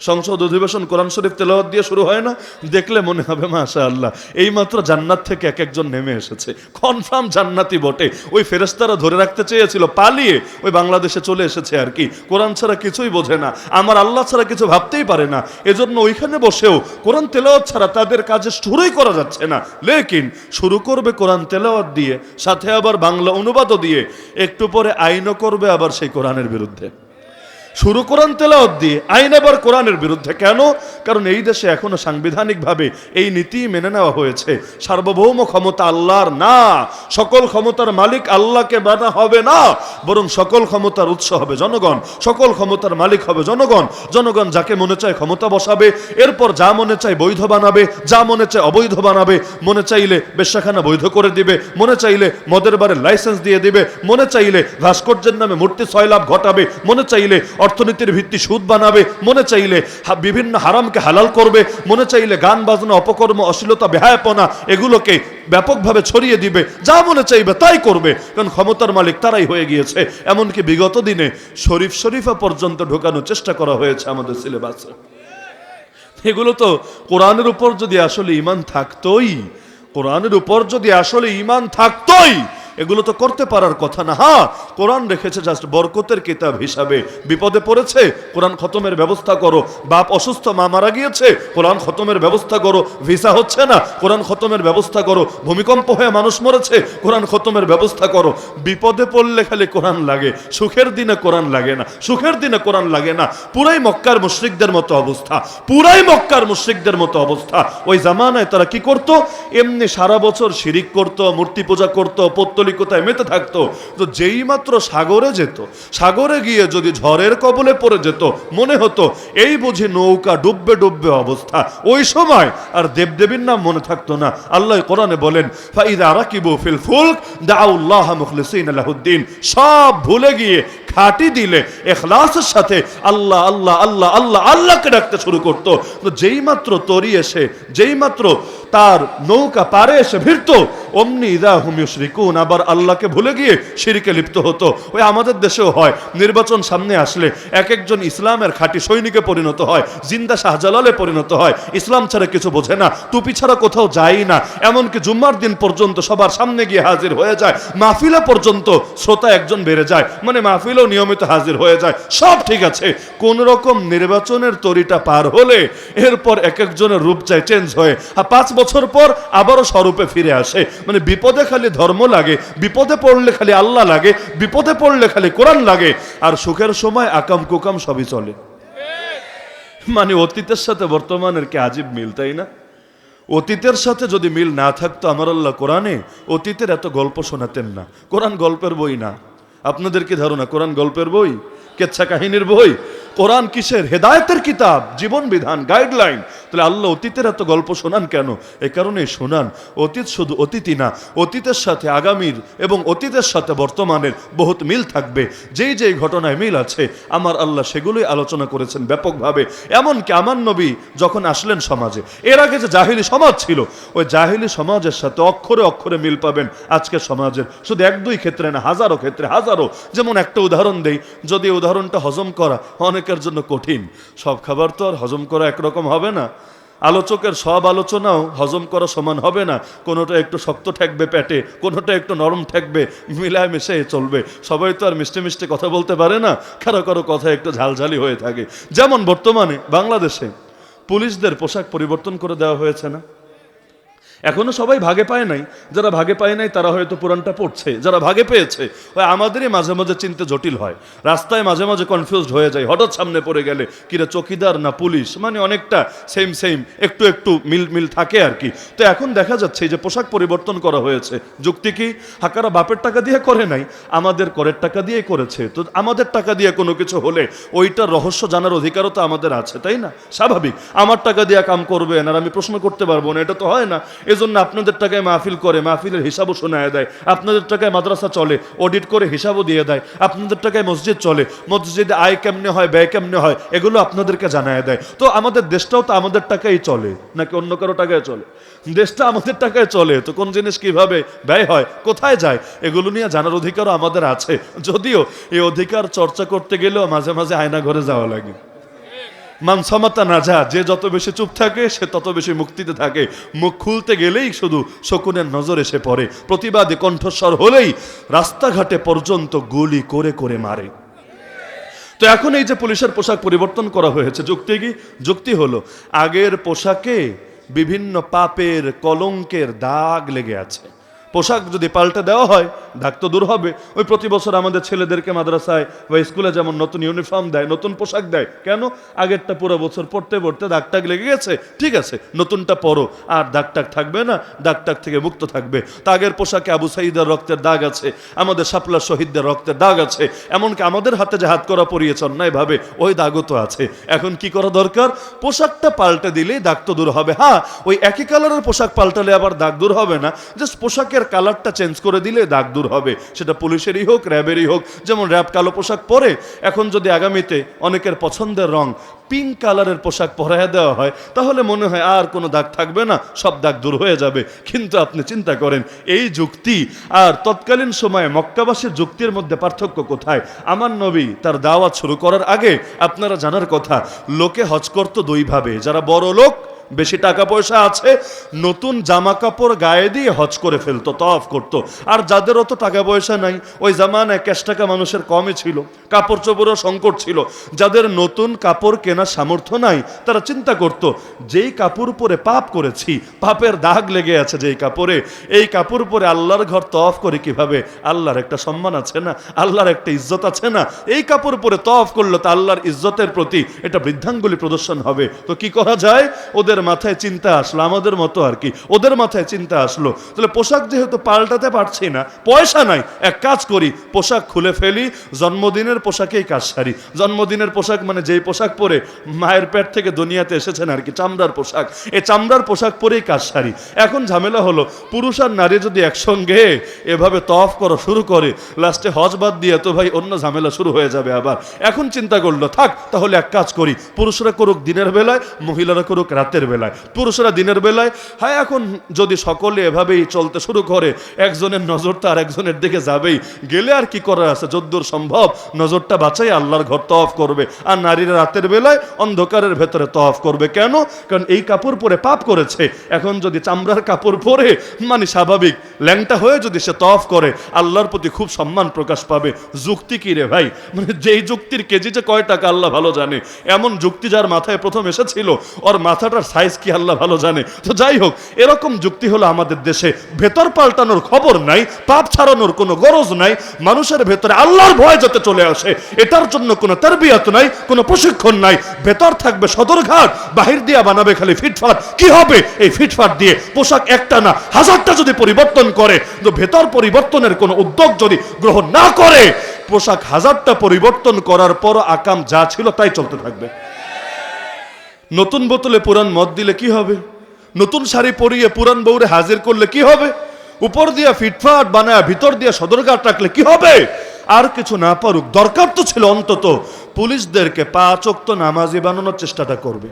সংসদ অধিবেশন কোরআন শরীফ তেলাওয়াত দিয়ে শুরু হয় না? দেখলে মনে হবে মাশাআল্লাহ, এইমাত্র জান্নাত থেকে এক একজন নেমে এসেছে, কনফার্ম জান্নাতি বটে। ওই ফেরেশতারা ধরে রাখতে চেয়েছিল, পালিয়ে ওই বাংলাদেশে চলে এসেছে আর কি। কোরআন ছাড়া কিছুই বোঝে না, আমার আল্লাহ ছাড়া কিছু ভাবতেই পারে না, এজন্য ওইখানে বসেও কোরআন তেলাওয়াত ছাড়া তাদের কাজে শুরুই করা যাচ্ছে না। লেকিন শুরু করবে কোরআন তেলাওয়াত দিয়ে, সাথে আবার বাংলা অনুবাদও দিয়ে, একটু পরে আইনও করবে আবার সেই কোরআনের বিরুদ্ধে। শুরু কোরআন তেলাওয়াত দিয়ে, আইন আবার কোরআনের বিরুদ্ধে। কেন? কারণ এই দেশে এখনো সাংবিধানিকভাবে এই নীতি মেনে নেওয়া হয়েছে, সার্বভৌম ক্ষমতা আল্লাহর না, সকল ক্ষমতার মালিক আল্লাহকে মানা হবে না, বরং সকল ক্ষমতার উৎস হবে জনগণ, সকল ক্ষমতার মালিক হবে জনগণ। জনগণ যাকে মনে চায় ক্ষমতা বসাবে, এরপর যা মনে চায় বৈধ বানাবে, যা মনে চায় অবৈধ বানাবে, মনে চাইলে বেশ্যাখানা বৈধ করে দিবে, মনে চাইলে মদের বারের লাইসেন্স দিয়ে দিবে, মনে চাইলে ভাস্কর্যের নামে মূর্তি সয়লাভ ঘটাবে, মনে চাইলে অর্থনীতির ভিত্তি সুদ বানাবে, মনে চাইলে বিভিন্ন হারামকে হালাল করবে, মনে চাইলে গান বাজনা অপকর্ম অশ্লীলতা বেহায়াপনা এগুলোকে ব্যাপকভাবে ছড়িয়ে দিবে, যা মনে চাইবে তাই করবে, কারণ ক্ষমতার মালিক তারাই হয়ে গিয়েছে। এমনকি বিগত দিনে শরীফা পর্যন্ত ঢোকানোর চেষ্টা করা হয়েছে আমাদের সিলেবাসে। এগুলো তো কোরআনের উপর যদি আসলে ঈমান থাকতোই, কোরআনের উপর যদি আসলে ঈমান থাকতোই, এগুলো তো করতে পারার কথা না। হ্যাঁ, কোরআন রেখেছে জাস্ট বরকতের কিতাব হিসাবে। বিপদে পড়েছে, কোরআন খতমের ব্যবস্থা করো। বাপ অসুস্থ, মা মারা গিয়েছে, কোরআন খতমের ব্যবস্থা করো। ভিসা হচ্ছে না, কোরআন খতমের ব্যবস্থা করো। ভূমিকম্প হয়ে মানুষ মরেছে, কোরআন খতমের ব্যবস্থা করো। বিপদে পড়লে খালি কোরআন লাগে, সুখের দিনে কোরআন লাগে না, সুখের দিনে কোরআন লাগে না। পুরাই মক্কার মুশরিকদের মতো অবস্থা, পুরাই মক্কার মুশরিকদের মতো অবস্থা। ওই জামানায় তারা কি করতো? এমনি সারা বছর শিরিক করতো, মূর্তি পূজা করতো, পৌত্তলিকতায় মেতে থাকতো। তো যেই মাত্র সাগরে যেত, সাগরে গিয়ে যদি ঝড়ের কবলে পড়ে যেত, মনে হতো এই বুঝি নৌকা ডুববে ডুববে অবস্থা। ওই সময় আর দেবদেবীর নাম মনে থাকতো না। আল্লাহ কোরআনে বলেন, ফাইদা রাকিবু ফিল ফুলক দাউল্লাহ মুখলিসিনা লাহুদ্দিন, সব ভুলে গিয়ে খাঁটি দিলে ইখলাসের সাথে আল্লাহ আল্লাহ আল্লাহ আল্লাহ আল্লাহকে ডাকতে শুরু করতো। তো যেই মাত্র তরি এসে, যেই মাত্র তার নৌকা পারে এসে ভিড়তো, অমনি ইদা হুম ইউশরিকুন, আবার আল্লাহকে ভুলে গিয়ে শিরকে লিপ্ত হতো। ওই আমাদের দেশেও হয়, নির্বাচন সামনে আসলে এক একজন ইসলামের খাঁটি সৈনিকে পরিণত হয়, জিন্দা শাহজালালে পরিণত হয়, ইসলাম ছাড়া কিছু বোঝে না, টুপি ছাড়া কোথাও যায় না, এমনকি জুম্মার দিন পর্যন্ত সবার সামনে গিয়ে হাজির হয়ে যায়, মাহফিলে পর্যন্ত শ্রোতা একজন বেড়ে যায়, মানে মাহফিলেও নিয়মিত হাজির হয়ে যায়, সব ঠিক আছে। কোন রকম নির্বাচনের তরিটা পার হলে এরপর এক একজনের রূপ চায় চেঞ্জ হয়ে, 5 বছর পর আবারও স্বরূপে ফিরে আসে। মানে বিপদে খালি ধর্ম লাগে, বিপদে পড়লে খালি আল্লাহ লাগে, বিপদে পড়লে খালি কোরআন লাগে, আর সুখের সময় আকাম কুকাম সবই চলে। মানে অতীতের সাথে বর্তমানের কি আজীব মিল, তাই না? অতীতের সাথে যদি মিল না থাকতো, আমার আল্লাহ কোরআনে অতীতের এত গল্প শোনাতেন না। কোরআন গল্পের বই না। আপনাদের কি ধারণা কোরআন গল্পের বই, কেচ্ছা কাহিনীর বই? কোরআন কিসের? হেদায়েতের কিতাব, জীবন বিধান, গাইডলাইন। তাহলে আল্লাহ অতীতের এত গল্প শোনান কেন? এই কারণে শোনান, অতীত শুধু অতীতই না, অতীতের সাথে আগামীর এবং অতীতের সাথে বর্তমানের বহুত মিল থাকবে। যেই যেই ঘটনায় মিল আছে, আমার আল্লাহ সেগুলোই আলোচনা করেছেন ব্যাপকভাবে। এমনকি আমার নবী যখন আসলেন সমাজে, এর আগে যে জাহিলি সমাজ ছিল, ওই জাহিলি সমাজের সাথে অক্ষরে অক্ষরে মিল পাবেন আজকের সমাজের। শুধু 1-2 ক্ষেত্রে না, হাজারো ক্ষেত্রে, হাজারো। যেমন একটা উদাহরণ দেই, যদি উদাহরণটা হজম করা অনেকের জন্য কঠিন, সব খাবার তো আর হজম করা একরকম হবে না। আলোচকের সব আলোচনাও হজম করা সমান হবে না, কোনোটা একটু শক্ত ঠেকবে পেটে, কোনোটা একটু নরম ঠেকবে, মিলায় মিশে চলবে। সবাই তো আর মিষ্টি মিষ্টি কথা বলতে পারে না, কারো কারো কথা একটু ঝালঝালি হয়ে থাকে। যেমন বর্তমানে বাংলাদেশে পুলিশদের পোশাক পরিবর্তন করে দেওয়া হয়েছে না? এখনো সবাই ভাগে পায় নাই, যারা ভাগে পায় নাই তারা হয়তো পুরাণটা পড়ছে, যারা ভাগে পেয়েছে ওই আমাদেরই মাঝে মাঝে চিনতে জটিল হয়, রাস্তায় মাঝে মাঝে কনফিউজড হয়ে যায়, হঠাৎ সামনে পড়ে গেলে কিরে চকিদার না পুলিশ, মানে অনেকটা সেম সেম, একটু একটু মিল থাকে আর কি। তো এখন দেখা যাচ্ছে যে পোশাক পরিবর্তন করা হয়েছে, যুক্তি কি? হাকারা বাপের টাকা দিয়ে করে নাই, আমাদের করের টাকা দিয়ে করেছে। তো আমাদের টাকা দিয়ে কোনো কিছু হলে ওইটার রহস্য জানার অধিকারও তো আমাদের আছে, তাই না? স্বাভাবিক, আমার টাকা দিয়ে কাম করবেন আর আমি প্রশ্ন করতে পারবো না, এটা তো হয় না। এজন্য আপনাদের টাকায় মাহফিল করে, মাহফিলের হিসাবও শোনায় দেয়। আপনাদের টাকায় মাদ্রাসা চলে, অডিট করে হিসাবও দিয়ে দেয়। আপনাদের টাকায় মসজিদ চলে, মসজিদে আয় কেমনে হয়, ব্যয় কেমনে হয়, এগুলো আপনাদেরকে জানায় দেয়। তো আমাদের দেশটাও তো আমাদের টাকায় চলে নাকি অন্য কারো টাকায় চলে? দেশটা আমাদের টাকায় চলে, তো কোন জিনিস কিভাবে ব্যয় হয়, কোথায় যায়, এগুলো নিয়ে জানার অধিকারও আমাদের আছে। যদিও এই অধিকার চর্চা করতে গেলেও মাঝে মাঝে আয়না ঘরে যাওয়া লাগে। মানসামাতা নাজা, যে যত বেশি চুপ থাকে সে তত বেশি মুক্তিতে থাকে। মুখ খুলতে গেলেই শুধু শকুনের নজর এসে পড়ে, প্রতিবাদী কণ্ঠস্বর হলেই রাস্তাঘাটে পর্যন্ত গুলি করে করে মারে। তো এখন এই যে পুলিশের পোশাক পরিবর্তন করা হয়েছে, যুক্তি কি? যুক্তি হলো আগের পোশাকে বিভিন্ন পাপের কলঙ্কের দাগ লেগে আছে। পোশাক যদি পাল্টে দেওয়া হয় দাগ তো দূর হবে। ওই প্রতি বছর আমাদের ছেলেদেরকে মাদ্রাসায় বা স্কুলে যেমন নতুন ইউনিফর্ম দেয়, নতুন পোশাক দেয়, কেন? আগেরটা পুরো বছর পড়তে পড়তে দাগ টাগ লেগে গেছে, ঠিক আছে নতুনটা পরো, আর দাগ টাগ থাকবে না, দাগ টাগ থেকে মুক্ত থাকবে। তা আগের পোশাকে আবু সাঈদের রক্তের দাগ আছে, আমাদের শাপলা শহীদদের রক্তের দাগ আছে, এমনকি আমাদের হাতে যে হাত করা পরিয়েছে অন্যায়ভাবে ওই দাগও তো আছে। এখন কি করা দরকার? পোশাকটা পাল্টে দিলেই দাগ তো দূর হবে। হ্যাঁ, ওই একই কালারের পোশাক পাল্টালে আবার দাগ দূর হবে না, জাস্ট পোশাকের কালারটা চেঞ্জ করে দিলে দাগ দূর হবে। সেটা পুলিশেরই হোক, র্যাবেরই হোক। যেমন র্যাব কালো পোশাক পরে, এখন যদি আগামীতে অনেকের পছন্দের রং পিঙ্ক কালারের পোশাক পরাইয়া দেওয়া হয় তাহলে মনে হয় আর কোনো দাগ থাকবে না, সব দাগ দূর হয়ে যাবে। কিন্তু আপনি চিন্তা করেন এই যুক্তি আর তৎকালীন সময়ে মক্কাবাসীর যুক্তির মধ্যে পার্থক্য কোথায়? আমার নবী তার দাওয়াত শুরু করার আগে আপনারা জানার কথা, লোকে হজ করতো দুইভাবে। যারা বড় লোক, বেশি টাকা পয়সা আছে, নতুন জামা কাপড় গায়ে দিয়ে হজ করে ফেলতো, তওয়াফ করতো। আর যাদের অত টাকা পয়সা নাই, ওই জামানায় ক্যাশ টাকা মানুষের কমই ছিল, কাপড় চোপড়ও সংকট ছিল, যাদের নতুন কাপড় কেনার সামর্থ্য নাই, তারা চিন্তা করত যেই কাপড় পরে পাপ করেছি, পাপের দাগ লেগে আছে যেই কাপড়ে, এই কাপড় পরে আল্লাহর ঘর তওয়াফ করে কিভাবে? আল্লাহর একটা সম্মান আছে না, আল্লাহর একটা ইজ্জত আছে না, এই কাপড় পরে তওয়াফ করলে তো আল্লাহর ইজ্জতের প্রতি এটা বৃদ্ধাঙ্গুলি প্রদর্শন হবে। তো কি করা যায়? ওদের মাথায় চিন্তা আসলো, আমাদের মতো আর কি, ওদের মাথায় চিন্তা আসলো, তাহলে পোশাক যেহেতু পাল্টাতে পারছি না, পয়সা নাই, এক কাজ করি পোশাক খুলে ফেলি, জন্মদিনের পোশাকেই কাজ সারি। জন্মদিনের পোশাক মানে যেই পোশাক পরে মায়ের পেট থেকে দুনিয়াতে এসেছেন আর কি, চামড়ার পোশাক, এই চামড়ার পোশাক পরেই কাজ সারি। এখন ঝামেলা হলো পুরুষ আর নারী যদি একসঙ্গে এভাবে তওয়াফ করা শুরু করে, লাস্টে হজ বাদ দিয়ে তো ভাই অন্য ঝামেলা শুরু হয়ে যাবে আবার। এখন চিন্তা করলো থাক তাহলে এক কাজ করি, পুরুষরা করুক দিনের বেলায়, মহিলারা করুক রাতের বেলায়, পুরুষরা দিনের বেলায়। হ্যাঁ, এখন যদি সকলে এভাবেই চলতে শুরু করে, একজনের নজর তো আর একজনের দিকে যাবেই, গেলে আর কি করার আছে, যদ্দূর সম্ভব নজরটা বাঁচাই আল্লাহর ঘর তওয়াফ করবে। আর নারীরা রাতের বেলায় অন্ধকারের ভেতরে তওয়াফ করবে। কেন? কারণ এই কাপড় পরে পাপ করেছে। এখন যদি চামড়ার কাপড় পরে মানে স্বাভাবিক ল্যাংটা হয়ে যদি সে তওয়াফ করে, আল্লাহর প্রতি খুব সম্মান প্রকাশ পাবে। যুক্তি কি রে ভাই? মানে যেই যুক্তির কেজি যে কয় টাকা আল্লাহ ভালো জানে, এমন যুক্তি যার মাথায় প্রথম এসেছিল ওর মাথাটার সাইজ কি আল্লাহ ভালো জানে। তো যাই হোক, এরকম যুক্তি হলো আমাদের দেশে। ভেতর পাল্টানোর খবর নাই, পাপ ছাড়ানোর কোনো গরজ নাই, মানুষের ভেতরে আল্লাহর ভয় যাতে চলে আসে এটার জন্য কোনো তারবিয়াত নাই, কোনো প্রশিক্ষণ নাই। ভেতর থাকবে সদরঘাট, বাহির দিয়া বানাবে খালি ফিটফাট। কি হবে এই ফিটফাট দিয়ে? পোশাক একটা না হাজারটা যদি পরিবর্তন করে, তো ভেতর পরিবর্তনের কোনো উদ্যোগ যদি গ্রহণ না করে, পোশাক হাজারটা পরিবর্তন করার পর আকাম যা ছিল তাই চলতে থাকবে। নতুন বোতলে পুরান মদ দিলে কি হবে? নতুন শাড়ি পরিয়ে পুরান বউরে হাজির করলে কি হবে? উপর দিয়া ফিটফাট বানায় ভিতর দিয়া সদরঘাট রাখলে কি হবে? আর কিছু না পারুক, দরকার তো ছিল অন্তত পুলিশদেরকে 5 ওয়াক্ত নামাজি বানানোর চেষ্টাটা করবে।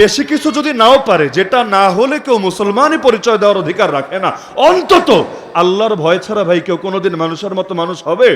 বেশি কিছু যদি নাও পারে, যেটা না হলে কেউ মুসলমানই পরিচয় দেওয়ার অধিকার রাখে না, অন্তত আল্লাহর ভয় ছাড়া ভাই কেউ কোনোদিন মানুষের মতো মানুষ হবে?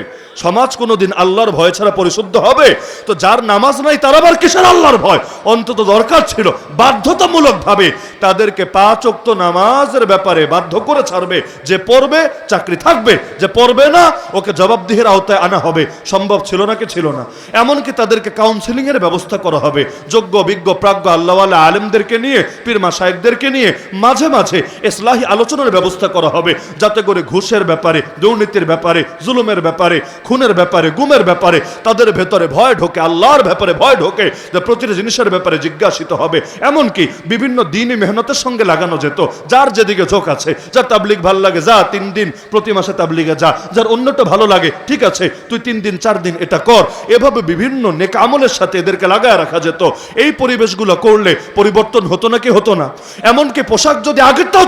সমাজ কোনোদিন আল্লাহর ভয় ছাড়া পরিশুদ্ধ হবে? তো যার নামাজ নাই তার আবার কিসের আল্লাহর ভয়? অন্তত দরকার ছিল বাধ্যতামূলক ভাবে তাদেরকে 5 ওয়াক্ত নামাজের ব্যাপারে বাধ্য করে ছাড়বে। যে পড়বে চাকরি থাকবে, যে পড়বে না ওকে জবাবদিহির আওতায় আনা হবে। সম্ভব ছিল নাকি? ছিল না। এমনকি তাদেরকে কাউন্সিলিং এর ব্যবস্থা করা হবে, যোগ্য বিজ্ঞ প্রাজ্ঞ আল্লাহওয়ালা আলেমদেরকে নিয়ে, পীর মাশায়েখদেরকে নিয়ে মাঝে মাঝে ইসলাহি আলোচনার ব্যবস্থা করা হবে, যাতে করে ঘুষের ব্যাপারে, দুর্নীতির ব্যাপারে, জুলুমের ব্যাপারে, খুনের ব্যাপারে, গুমের ব্যাপারে তাদের ভেতরে ভয় ঢোকে, আল্লাহর ব্যাপারে ভয় ঢোকে, যে প্রতিটি জিনিসের ব্যাপারে জিজ্ঞাসিত হবে। এমনকি বিভিন্ন দিনই মেহনতের সঙ্গে লাগানো যেত। যার যেদিকে ঝোঁক আছে, যার তাবলিগ ভালো লাগে যা 3 দিন প্রতি মাসে তাবলিগে যা, যার অন্যটা ভালো লাগে ঠিক আছে তুই 3 দিন 4 দিন এটা কর। এভাবে বিভিন্ন নেক আমলের সাথে এদেরকে লাগায় রাখা যেত। এই পরিবেশগুলো করলে পরিবর্তন হতো নাকি? হতো না। এমনকি পোশাক যদি আগেরটাও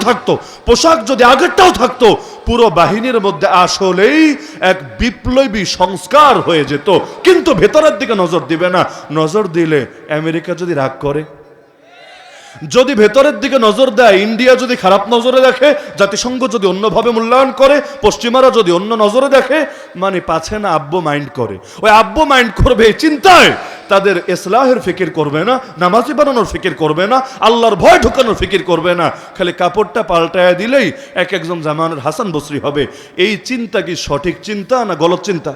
থাকতো, পুরো বাহিনীর মধ্যে আসলেই এক বিপ্লবী সংস্কার হয়ে যেত। কিন্তু ভেতরের দিকে নজর দিবে না। নজর দিলে আমেরিকা যদি রাগ করে, যদি ভেতরের দিকে নজর দেয়, ইন্ডিয়া যদি খারাপ নজরে দেখে, জাতিসংঘ যদি অন্যভাবে মূল্যায়ন করে, পশ্চিমারা যদি অন্য নজরে দেখে, মানে পাছে না আব্বু মাইন্ড করে। ওই আব্বু মাইন্ড করবে এই চিন্তায় তাদের ইসলাহের ফিকির করবে না, নামাজি বানানোর ফিকির করবে না, আল্লাহর ভয় ঢুকানোর ফিকির করবে না, খালি কাপড়টা পাল্টায় দিলেই এক একজন জামানের হাসান বসরি হবে। এই চিন্তা কি সঠিক চিন্তা না গলত চিন্তা?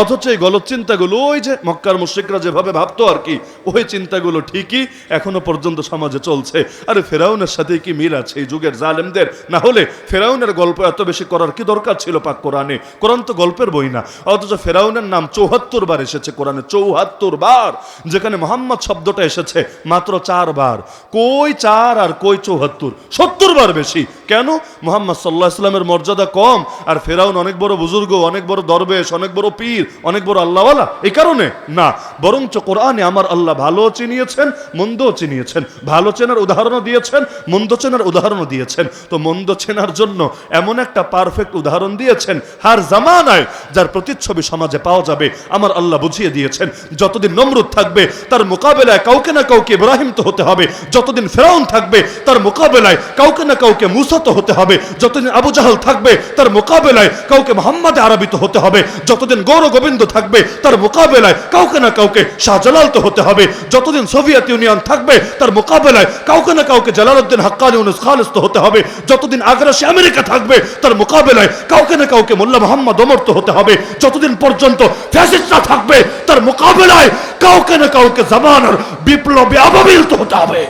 অথচ এই গলত চিন্তাগুলো ওই যে মক্কার মুশরিকরা যেভাবে ভাবতো আর কি, ওই চিন্তাগুলো ঠিকই এখনো পর্যন্ত সমাজে চলছে। আরে ফেরাউনের সাথে কি মিল আছে এই যুগের জালেমদের? না হলে ফেরাউনের গল্প এত বেশি করার কি দরকার ছিল পাক কোরআনে? কোরআন তো গল্পের বই না। অথচ ফেরাউনের নাম ৭৪ বার এসেছে কোরআনে, ৭৪ বার, যেখানে মোহাম্মদ শব্দটা এসেছে মাত্র 4 বার। কই 4 আর কই ৭৪, ৭০ বার বেশি। কেন? মোহাম্মদ সাল্লাল্লাহু আলাইহি ওয়াসাল্লামের মর্যাদা কম, আর ফেরাউন অনেক বড় বুজুর্গ, অনেক বড় দরবেশ, অনেক বড় পীর, অনেক বড় আল্লাহওয়ালা, এই কারণে না। বরঞ্চ কোরআনে আমার আল্লাহ ভালো চিনিয়েছেন, মন্দও চিনিয়েছেন, ভালো চেনার উদাহরণও দিয়েছেন, মন্দ চেনার উদাহরণও দিয়েছেন। তো মন্দ চেনার জন্য এমন একটা পারফেক্ট উদাহরণ দিয়েছেন হার জামানায়, যার প্রতিচ্ছবি সমাজে পাওয়া যাবে। আমার আল্লাহ বুঝিয়ে দিয়েছেন যতদিন নমরুদ থাকবে তার মোকাবেলায় কাউকে না কাউকে ইব্রাহিম তো হতে হবে, যতদিন ফেরাউন থাকবে তার মোকাবেলায় কাউকে না কাউকে মুসা তো হতে হবে, যতদিন আবু জাহল থাকবে তার মোকাবেলায় কাউকে মোহাম্মদ আরবি তো হতে হবে, যতদিন গৌর গোবিন্দ থাকবে তার মোকাবেলায় কাউকে না কাউকে শাহজালাল তো হতে হবে, যতদিন সোভিয়েত ইউনিয়ন থাকবে তার মোকাবেলায় কাউকে না কাউকে জালালউদ্দিন হাক্কানি ইউনুস খালিস তো হতে হবে, যতদিন আগ্রাসী আমেরিকা থাকবে তার মোকাবেলায় কাউকে না কাউকে মোল্লা মোহাম্মদ ওমর তো হতে হবে, যতদিন পর্যন্ত ফ্যাসিস্টরা থাকবে তার মোকাবেলায় কাউকে না কাউকে জামানার বিপ্লবী আবাবিল তো হতে হবে।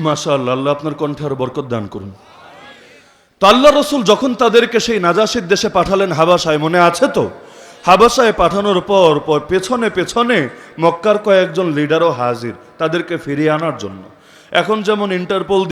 মাশাআল্লাহ, আল্লাহ আপনার কণ্ঠে আরো বরকত দান করুন। তো আল্লাহ রসুল যখন তাদেরকে সেই নাজাসির দেশে পাঠালেন হাবাসায়, মনে আছে তো? হাবাসায় পাঠানোর পর পেছনে পেছনে মক্কার কয়েকজন লিডারও হাজির তাদেরকে ফিরিয়ে আনার জন্য। এখন যেমন ইন্টারপোল